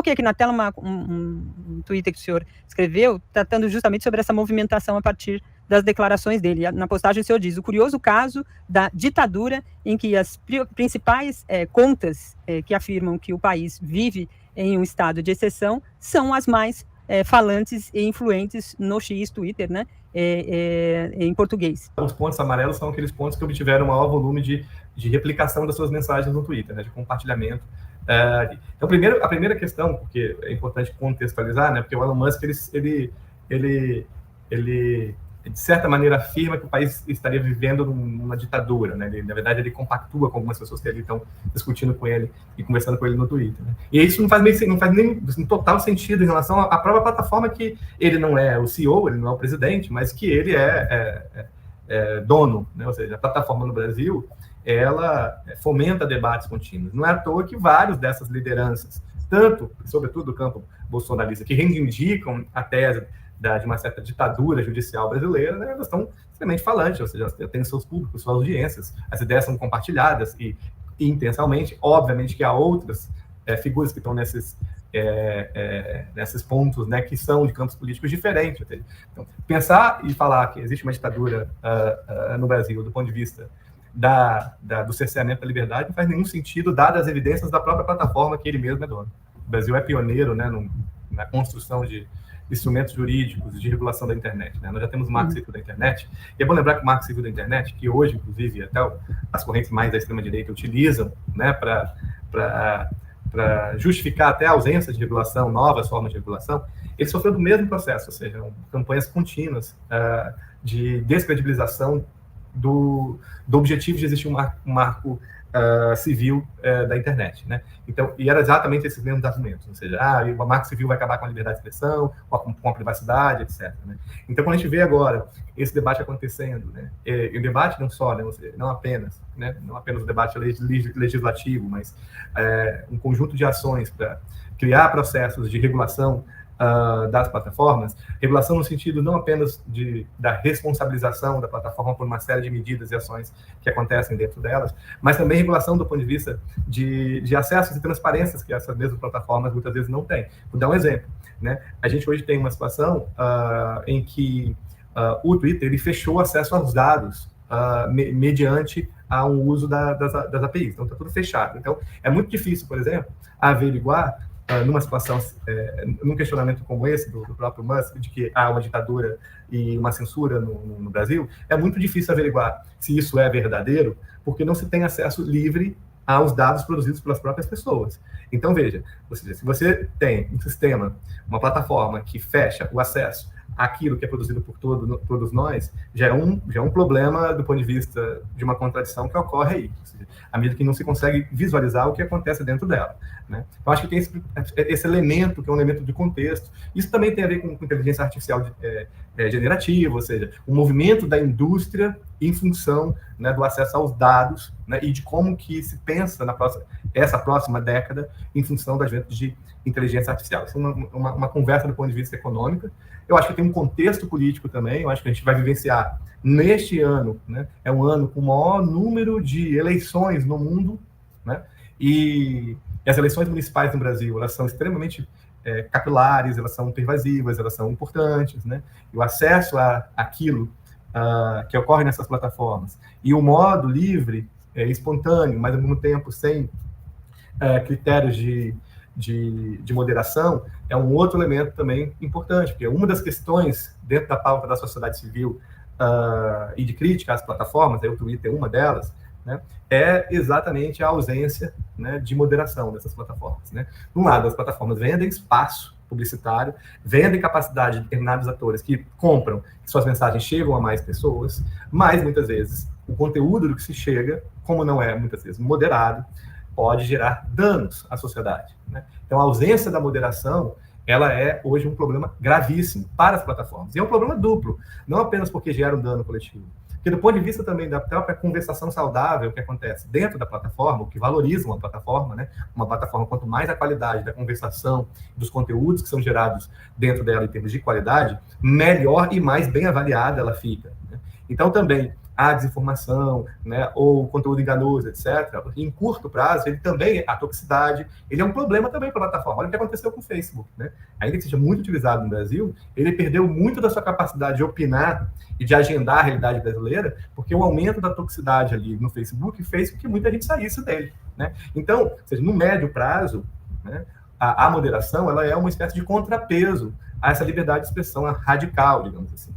coloquei aqui na tela um Twitter que o senhor escreveu, tratando justamente sobre essa movimentação a partir das declarações dele. Na postagem o senhor diz: o curioso caso da ditadura em que as principais contas que afirmam que o país vive em um estado de exceção são as mais falantes e influentes no X Twitter, né, em português. Os pontos amarelos são aqueles pontos que obtiveram o maior volume de replicação das suas mensagens no Twitter, né, de compartilhamento. Então, a primeira questão, porque é importante contextualizar, né, porque o Elon Musk, ele de certa maneira afirma que o país estaria vivendo numa ditadura, né? Na verdade, ele compactua com algumas pessoas que ali estão discutindo com ele e conversando com ele no Twitter, né? E isso não faz nem total sentido em relação à própria plataforma, que ele não é o CEO, ele não é o presidente, mas que ele é dono, né? Ou seja, a plataforma no Brasil, ela fomenta debates contínuos. Não é à toa que vários dessas lideranças, sobretudo do campo bolsonarista, que reivindicam a tese de uma certa ditadura judicial brasileira, né, elas estão extremamente falantes, ou seja, elas têm seus públicos, suas audiências, as ideias são compartilhadas e intensamente. Obviamente que há outras figuras que estão nesses pontos, né, que são de campos políticos diferentes. Então, pensar e falar que existe uma ditadura no Brasil do ponto de vista do cerceamento da liberdade não faz nenhum sentido, dadas as evidências da própria plataforma que ele mesmo é dono. O Brasil é pioneiro, né, na construção de instrumentos jurídicos de regulação da internet, né? Nós já temos o Marco Civil da internet, e é bom lembrar que o Marco Civil da internet, que hoje, inclusive, até as correntes mais da extrema-direita utilizam, né, para justificar até a ausência de regulação, novas formas de regulação, ele sofreu do mesmo processo, ou seja, campanhas contínuas de descredibilização do objetivo de existir um marco civil da internet, né? Então, e era exatamente esses mesmos argumentos, ou seja, o marco civil vai acabar com a liberdade de expressão, com a privacidade, etc., né? Então, quando a gente vê agora esse debate acontecendo, né, e o debate não só, né, ou seja, não apenas o debate legislativo, mas um conjunto de ações para criar processos de regulação das plataformas, regulação no sentido não apenas da responsabilização da plataforma por uma série de medidas e ações que acontecem dentro delas, mas também regulação do ponto de vista de acessos e transparências que essas mesmas plataformas muitas vezes não têm. Vou dar um exemplo, né? A gente hoje tem uma situação em que o Twitter ele fechou acesso aos dados mediante a um uso das APIs. Então, está tudo fechado. Então, é muito difícil, por exemplo, averiguar numa situação, num questionamento como esse do próprio Musk, de que há uma ditadura e uma censura no Brasil, é muito difícil averiguar se isso é verdadeiro, porque não se tem acesso livre aos dados produzidos pelas próprias pessoas. Então, veja, ou seja, se você tem um sistema, uma plataforma que fecha o acesso àquilo que é produzido por todos nós, já é um problema do ponto de vista de uma contradição que ocorre aí, ou seja, à medida que não se consegue visualizar o que acontece dentro dela, né? Então, acho que tem esse elemento, que é um elemento de contexto. Isso também tem a ver com inteligência artificial generativa, ou seja, o movimento da indústria em função, né, do acesso aos dados, né, e de como que se pensa essa próxima década em função do advento de inteligência artificial. Isso é uma conversa do ponto de vista econômico. Eu acho que tem um contexto político também. Eu acho que a gente vai vivenciar neste ano, né, é um ano com o maior número de eleições no mundo, né, e as eleições municipais no Brasil, elas são extremamente capilares, elas são pervasivas, elas são importantes, né, e o acesso àquilo que ocorre nessas plataformas e o modo livre, espontâneo, mas ao mesmo tempo sem critérios de moderação, é um outro elemento também importante, porque uma das questões dentro da pauta da sociedade civil e de crítica às plataformas, o Twitter é uma delas, né, é exatamente a ausência, né, de moderação dessas plataformas, né? De um lado, as plataformas vendem espaço publicitário, vendem capacidade de determinados atores que compram, que suas mensagens chegam a mais pessoas, mas muitas vezes o conteúdo do que se chega, como não é muitas vezes moderado, pode gerar danos à sociedade, né? Então, a ausência da moderação, ela é hoje um problema gravíssimo para as plataformas. E é um problema duplo, não apenas porque gera um dano coletivo, porque do ponto de vista também da própria conversação saudável que acontece dentro da plataforma, o que valoriza uma plataforma, né? Uma plataforma, quanto mais a qualidade da conversação, dos conteúdos que são gerados dentro dela em termos de qualidade, melhor e mais bem avaliada ela fica, né? Então, também, a desinformação, né, ou conteúdo enganoso, etc., porque em curto prazo, ele também, a toxicidade, ele é um problema também para a plataforma. Olha o que aconteceu com o Facebook, né? Ainda que seja muito utilizado no Brasil, ele perdeu muito da sua capacidade de opinar e de agendar a realidade brasileira, porque o aumento da toxicidade ali no Facebook fez com que muita gente saísse dele, né? Então, ou seja, no médio prazo, né, a moderação ela é uma espécie de contrapeso a essa liberdade de expressão radical, digamos assim.